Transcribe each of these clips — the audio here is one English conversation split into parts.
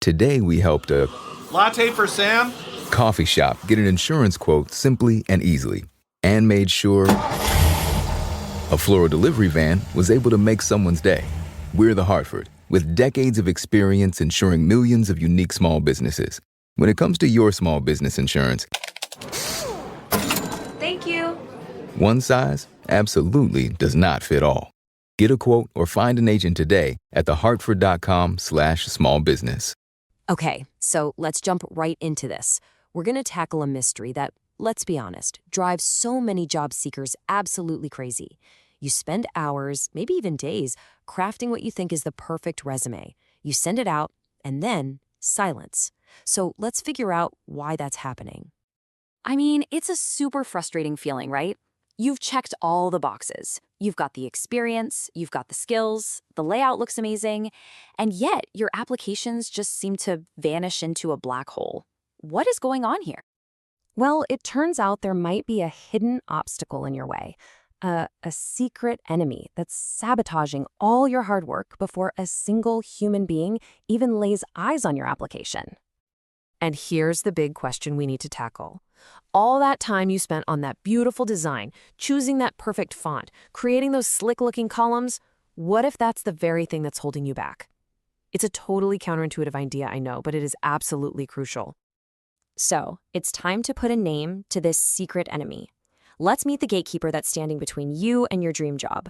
Today we helped a Latte for Sam? coffee shop get an insurance quote simply and easily, and made sure a floral delivery van was able to make someone's day. We're the Hartford, with decades of experience insuring millions of unique small businesses. When it comes to your small business insurance, Thank you. one size absolutely does not fit all. Get a quote or find an agent today at thehartford.com/smallbusiness. Okay, so let's jump right into this. We're going to tackle a mystery that, let's be honest, drives so many job seekers absolutely crazy. You spend hours, maybe even days, crafting what you think is the perfect resume. You send it out, and then silence. So let's figure out why that's happening. I mean, it's a super frustrating feeling, right? You've checked all the boxes. You've got the experience, you've got the skills, the layout looks amazing, and yet your applications just seem to vanish into a black hole. What is going on here? Well, it turns out there might be a hidden obstacle in your way, a secret enemy that's sabotaging all your hard work before a single human being even lays eyes on your application. And here's the big question we need to tackle. All that time you spent on that beautiful design, choosing that perfect font, creating those slick-looking columns, what if that's the very thing that's holding you back? It's a totally counterintuitive idea, I know, but it is absolutely crucial. So, it's time to put a name to this secret enemy. Let's meet the gatekeeper that's standing between you and your dream job.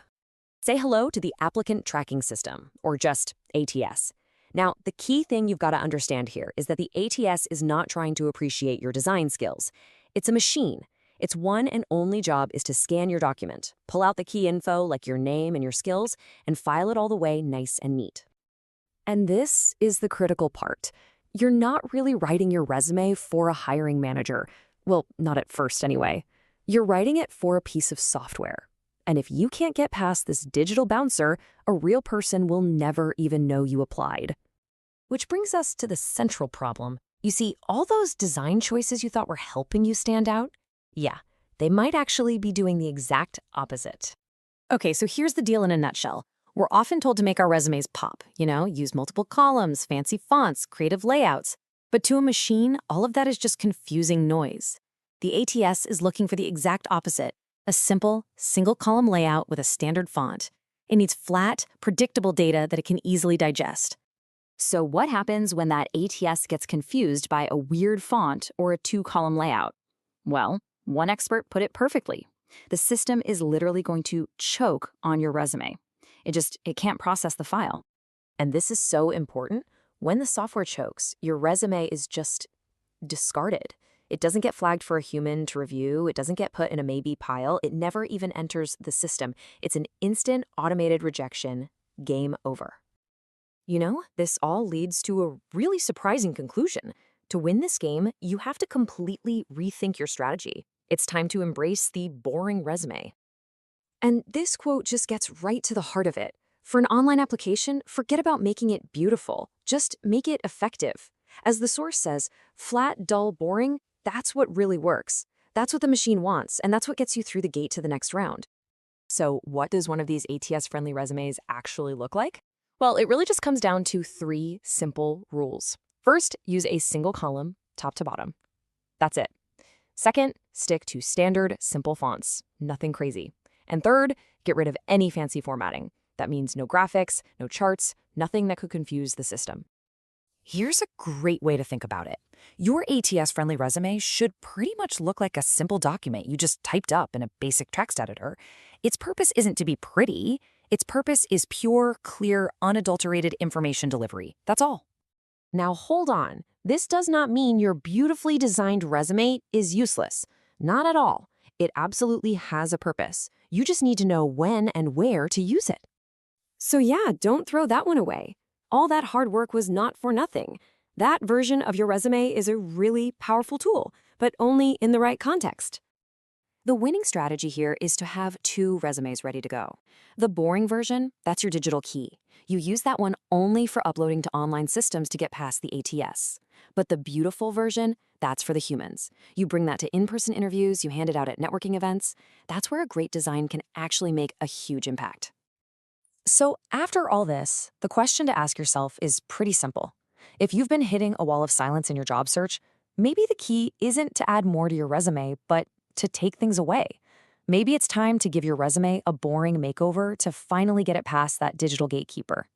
Say hello to the Applicant Tracking System, or just ATS. Now, the key thing you've got to understand here is that the ATS is not trying to appreciate your design skills. It's a machine. Its one and only job is to scan your document, pull out the key info like your name and your skills, and file it all the way nice and neat. And this is the critical part. You're not really writing your resume for a hiring manager. Well, not at first anyway. You're writing it for a piece of software. And if you can't get past this digital bouncer, a real person will never even know you applied. Which brings us to the central problem. You see, all those design choices you thought were helping you stand out? Yeah, they might actually be doing the exact opposite. Okay, so here's the deal in a nutshell. We're often told to make our resumes pop, use multiple columns, fancy fonts, creative layouts. But to a machine, all of that is just confusing noise. The ATS is looking for the exact opposite, a simple, single-column layout with a standard font. It needs flat, predictable data that it can easily digest. So what happens when that ATS gets confused by a weird font or a two-column layout? Well, one expert put it perfectly. The system is literally going to choke on your resume. It can't process the file. And this is so important. When the software chokes, your resume is just discarded. It doesn't get flagged for a human to review. It doesn't get put in a maybe pile. It never even enters the system. It's an instant automated rejection. Game over. This all leads to a really surprising conclusion. To win this game, you have to completely rethink your strategy. It's time to embrace the boring resume. And this quote just gets right to the heart of it. For an online application, forget about making it beautiful. Just make it effective. As the source says, flat, dull, boring, that's what really works. That's what the machine wants, and that's what gets you through the gate to the next round. So what does one of these ATS-friendly resumes actually look like? Well, it really just comes down to 3 simple rules. First, use a single column, top to bottom. That's it. Second, stick to standard, simple fonts. Nothing crazy. And third, get rid of any fancy formatting. That means no graphics, no charts, nothing that could confuse the system. Here's a great way to think about it. Your ATS-friendly resume should pretty much look like a simple document you just typed up in a basic text editor. Its purpose isn't to be pretty. Its purpose is pure, clear, unadulterated information delivery. That's all. Now hold on. This does not mean your beautifully designed resume is useless. Not at all. It absolutely has a purpose. You just need to know when and where to use it. So yeah, don't throw that one away. All that hard work was not for nothing. That version of your resume is a really powerful tool, but only in the right context. The winning strategy here is to have 2 resumes ready to go. The boring version, that's your digital key. You use that one only for uploading to online systems to get past the ATS. But the beautiful version, that's for the humans. You bring that to in-person interviews, you hand it out at networking events. That's where a great design can actually make a huge impact. So after all this, the question to ask yourself is pretty simple. If you've been hitting a wall of silence in your job search, maybe the key isn't to add more to your resume, but to take things away. Maybe it's time to give your resume a boring makeover to finally get it past that digital gatekeeper.